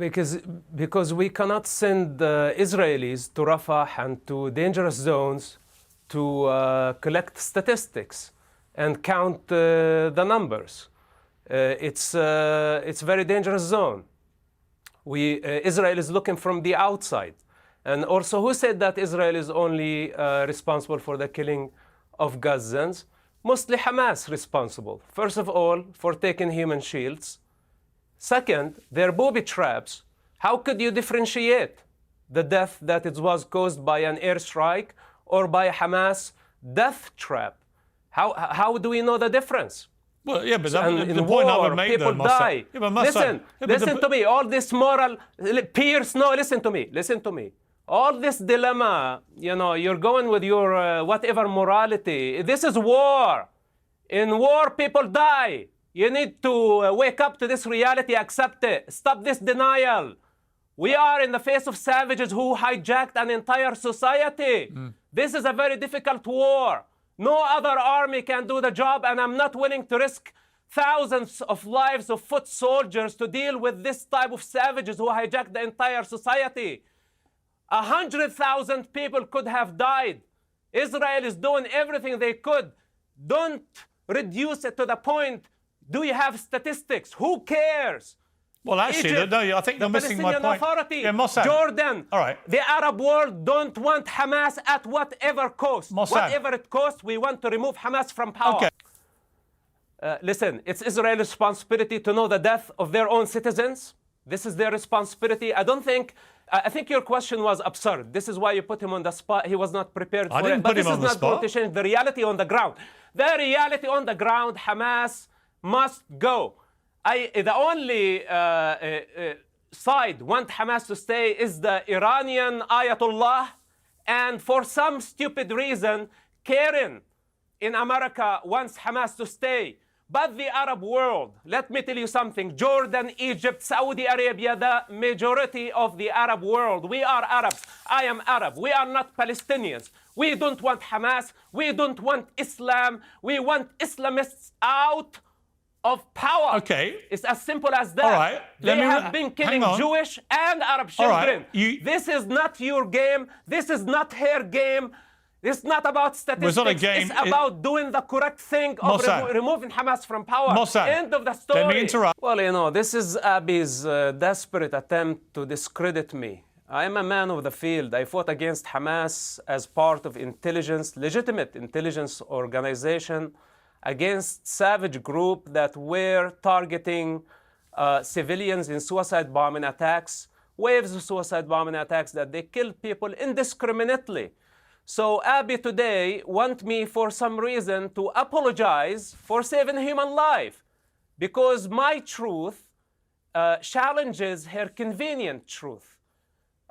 Because we cannot send Israelis to Rafah and to dangerous zones to collect statistics and count the numbers. It's a very dangerous zone. Israel is looking from the outside. And also, who said that Israel is only responsible for the killing of Gazans? Mostly Hamas responsible. First of all, for taking human shields. Second, their booby traps. How could you differentiate the death that it was caused by an airstrike or by a Hamas death trap? How do we know the difference? Well, yeah, but the point I would make, people die. Yeah, listen to me. All this moral, Pierce. No, listen to me. Listen to me. All this dilemma, you know, you're going with your whatever morality. This is war. In war, people die. You need to wake up to this reality, accept it. Stop this denial. We are in the face of savages who hijacked an entire society. This is a very difficult war. No other army can do the job, and I'm not willing to risk thousands of lives of foot soldiers to deal with this type of savages who hijacked the entire society. 100,000 people could have died. Israel is doing everything they could. Don't reduce it to the point, do you have statistics? Who cares? Well, actually, Egypt, no, I think you're missing my point. Authority, yeah, Mossad. Jordan, all right. The Arab world don't want Hamas at whatever cost. Mossad. Whatever it costs, we want to remove Hamas from power. Okay. Listen, it's Israel's responsibility to know the death of their own citizens. This is their responsibility. I think your question was absurd. This is why you put him on the spot. He was not prepared for it. I didn't put him on the spot. But this is not going to change the reality on the ground. The reality on the ground, Hamas must go. The only side want Hamas to stay is the Iranian Ayatollah, and for some stupid reason, Keren in America wants Hamas to stay. But the Arab world, let me tell you something, Jordan, Egypt, Saudi Arabia, the majority of the Arab world, we are Arabs. I am Arab. We are not Palestinians. We don't want Hamas. We don't want Islam. We want Islamists out of power. Okay. It's as simple as that. All right. They have been killing Jewish and Arab children. Right. This is not your game. This is not her game. It's not about statistics. It's about doing the correct thing of removing Hamas from power. Mossad. End of the story. Let me interrupt. Well, you know, this is Abi's desperate attempt to discredit me. I am a man of the field. I fought against Hamas as part of intelligence, legitimate intelligence organization, against savage group that were targeting civilians in suicide bombing attacks, waves of suicide bombing attacks that they killed people indiscriminately. So Abi today want me for some reason to apologize for saving human life because my truth challenges her convenient truth.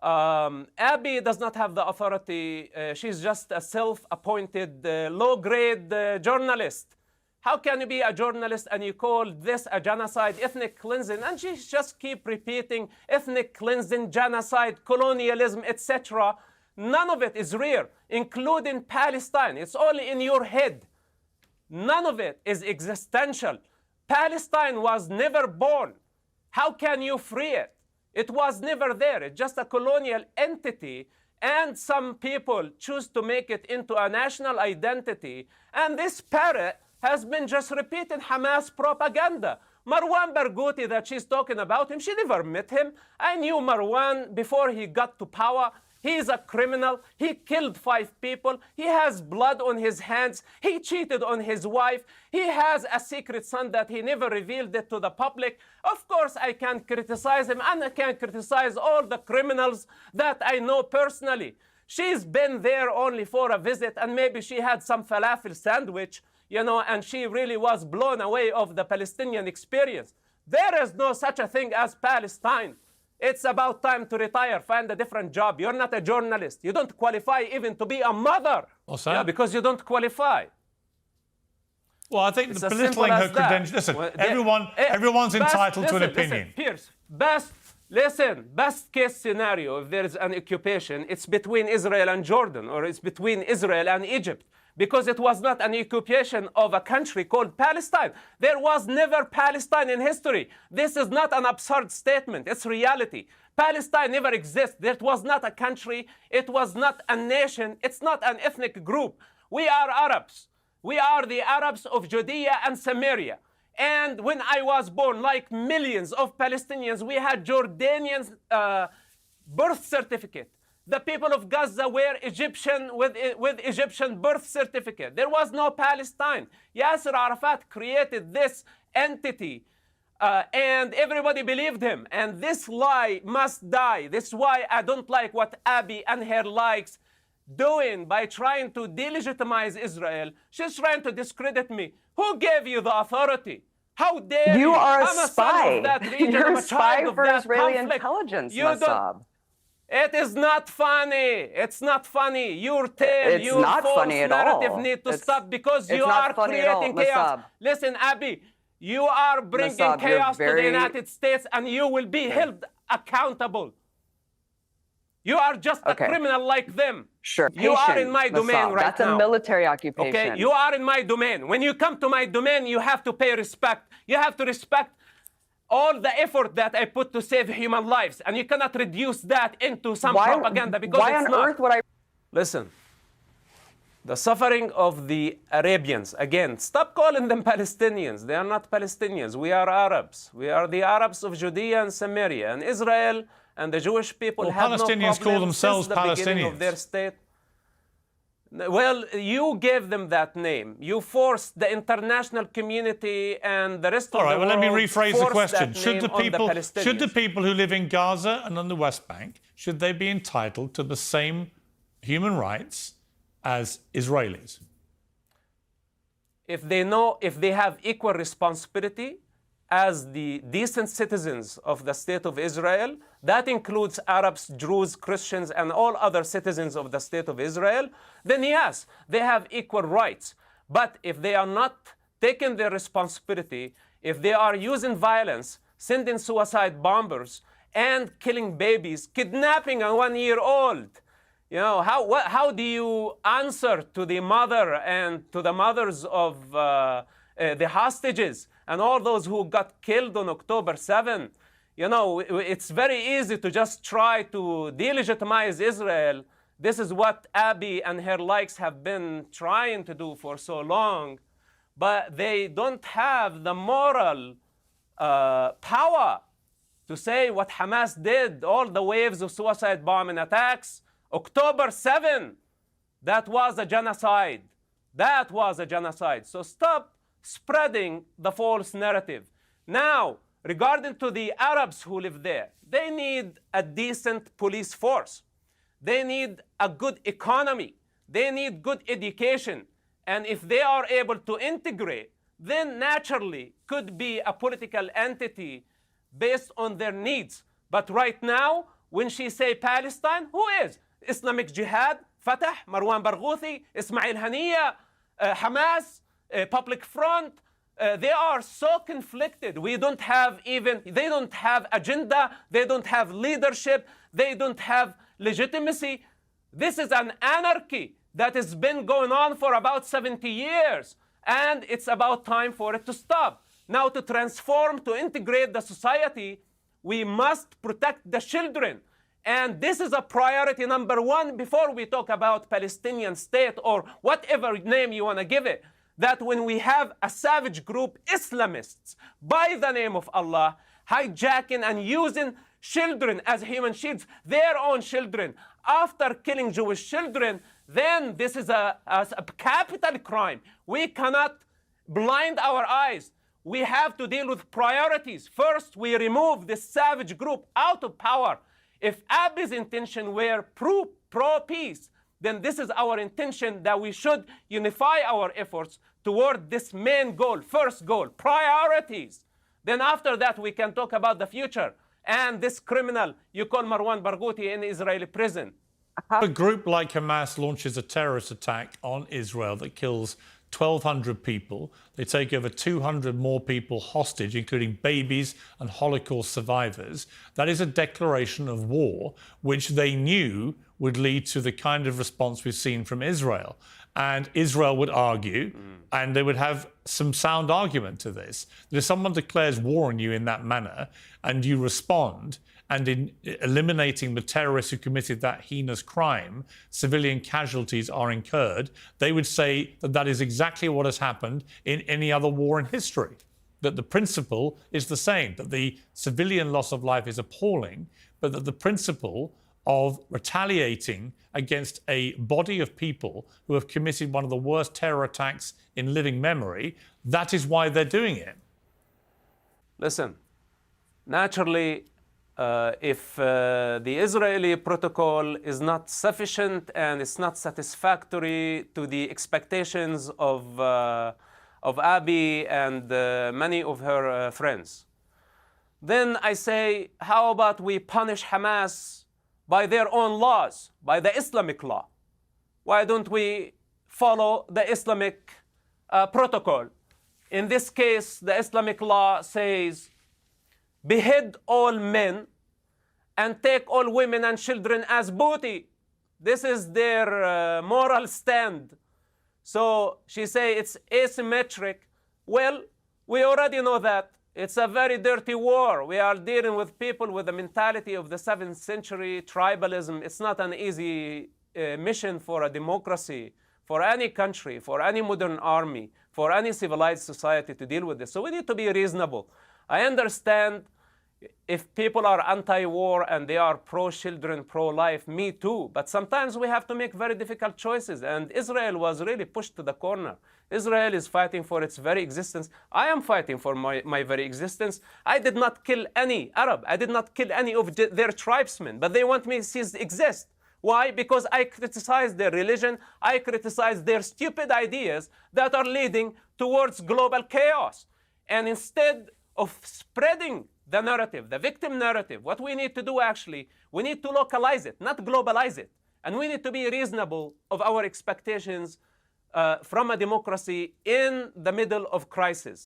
Abi does not have the authority. She's just a self-appointed low-grade journalist. How can you be a journalist and you call this a genocide, ethnic cleansing? And she just keep repeating ethnic cleansing, genocide, colonialism, etc. None of it is real, including Palestine. It's only in your head. None of it is existential. Palestine was never born. How can you free it? It was never there. It's just a colonial entity, and some people choose to make it into a national identity. And this parrot has been just repeating Hamas propaganda. Marwan Barghouti that she's talking about him, she never met him. I knew Marwan before he got to power. He is a criminal. He killed 5 people. He has blood on his hands. He cheated on his wife. He has a secret son that he never revealed it to the public. Of course, I can criticize him, and I can criticize all the criminals that I know personally. She's been there only for a visit, and maybe she had some falafel sandwich, you know, and she really was blown away of the Palestinian experience. There is no such a thing as Palestine. It's about time to retire, find a different job. You're not a journalist. You don't qualify even to be a mother. Yeah, because you don't qualify. Well, I think the belittling her credentials. Listen, well, everyone's entitled to an opinion. Pierce, best case scenario, if there is an occupation, it's between Israel and Jordan, or it's between Israel and Egypt. because it was not an occupation of a country called Palestine. There was never Palestine in history. This is not an absurd statement. It's reality. Palestine never existed. It was not a country. It was not a nation. It's not an ethnic group. We are Arabs. We are the Arabs of Judea and Samaria. And when I was born, like millions of Palestinians, we had Jordanian birth certificate. The people of Gaza were Egyptian with Egyptian birth certificate. There was no Palestine. Yasser Arafat created this entity, and everybody believed him. And this lie must die. This is why I don't like what Abby and her likes doing by trying to delegitimize Israel. She's trying to discredit me. Who gave you the authority? How dare you? You are a I'm spy. Of that region. You're I'm a spy for Israeli conflict. intelligence, You Mossab. It is not funny. It's not funny. Your tale, It's your not false funny at narrative all. need to It's- stop because it's you not are funny at all, creating chaos. Mossab. Listen, Abby, you are bringing Mossab, you're chaos to the very- United States and you will be held accountable. You are just a Okay. criminal like them. Sure. You are Patient, in my domain Mossab. right That's now. a military occupation. Okay, you are in my domain. When you come to my domain, you have to pay respect. You have to respect all the effort that I put to save human lives. And you cannot reduce that into some propaganda because why it's on not. earth would I... Listen, the suffering of the Arabians, again, stop calling them Palestinians. They are not Palestinians. We are Arabs. We are the Arabs of Judea and Samaria. And Israel and the Jewish people Well, have Palestinians no call problem themselves since the beginning of Palestinians. their state. Well, you gave them that name. You forced the international community and the rest All of right, the well, world. let me rephrase the forced question. that Should the name on Palestinians. people who live in Gaza and on the West Bank, should they be entitled to the same human rights as Israelis? If they have equal responsibility as the decent citizens of the State of Israel, that includes Arabs, Jews, Christians, and all other citizens of the State of Israel, then yes, they have equal rights. But if they are not taking their responsibility, if they are using violence, sending suicide bombers, and killing babies, kidnapping a 1-year-old, you know, how do you answer to the mother and to the mothers of the hostages and all those who got killed on October 7? You know, it's very easy to just try to delegitimize Israel. This is what Abby and her likes have been trying to do for so long. But they don't have the moral power to say what Hamas did, all the waves of suicide bombing attacks. October 7, that was a genocide. That was a genocide. So stop spreading the false narrative. Now, regarding to the Arabs who live there, they need a decent police force. They need a good economy. They need good education. And if they are able to integrate, then naturally could be a political entity based on their needs. But right now, when she say Palestine, who is? Islamic Jihad, Fatah, Marwan Barghouthi, Ismail Haniyeh, Hamas, Public Front. They are so conflicted. They don't have agenda. They don't have leadership. They don't have legitimacy. This is an anarchy that has been going on for about 70 years. And it's about time for it to stop. Now, to transform, to integrate the society, we must protect the children. And this is a priority number one before we talk about Palestinian state or whatever name you want to give it. That when we have a savage group, Islamists, by the name of Allah, hijacking and using children as human shields, their own children, after killing Jewish children, then this is a capital crime. We cannot blind our eyes. We have to deal with priorities. First, we remove this savage group out of power. If Abi's intention were pro-peace, then this is our intention, that we should unify our efforts toward this main goal, first goal, priorities. Then after that, we can talk about the future. And this criminal you call Marwan Barghouthi in Israeli prison. A group like Hamas launches a terrorist attack on Israel that kills 1,200 people. They take over 200 more people hostage, including babies and Holocaust survivors. That is a declaration of war, which they knew would lead to the kind of response we've seen from Israel. and Israel would argue, and they would have some sound argument to this, that if someone declares war on you in that manner and you respond, and in eliminating the terrorists who committed that heinous crime, civilian casualties are incurred, they would say that that is exactly what has happened in any other war in history. That the principle is the same, that the civilian loss of life is appalling, but that the principle of retaliating against a body of people who have committed one of the worst terror attacks in living memory, that is why they're doing it. Listen, naturally, if the Israeli protocol is not sufficient and it's not satisfactory to the expectations of Abby and many of her friends, then I say, how about we punish Hamas by their own laws, by the Islamic law? Why don't we follow the Islamic protocol? In this case, the Islamic law says, behead all men and take all women and children as booty. This is their moral stand. So she say it's asymmetric. Well, we already know that. It's a very dirty war. We are dealing with people with the mentality of the 7th century tribalism. It's not an easy mission for a democracy, for any country, for any modern army, for any civilized society to deal with this. So we need to be reasonable. I understand if people are anti-war and they are pro-children, pro-life, me too. But sometimes we have to make very difficult choices. And Israel was really pushed to the corner. Israel is fighting for its very existence. I am fighting for my very existence. I did not kill any Arab. I did not kill any of their tribesmen. But they want me to exist. Why? Because I criticize their religion. I criticize their stupid ideas that are leading towards global chaos. And instead of spreading the narrative, the victim narrative, what we need to do actually, we need to localize it, not globalize it. And we need to be reasonable of our expectations from a democracy in the middle of crisis.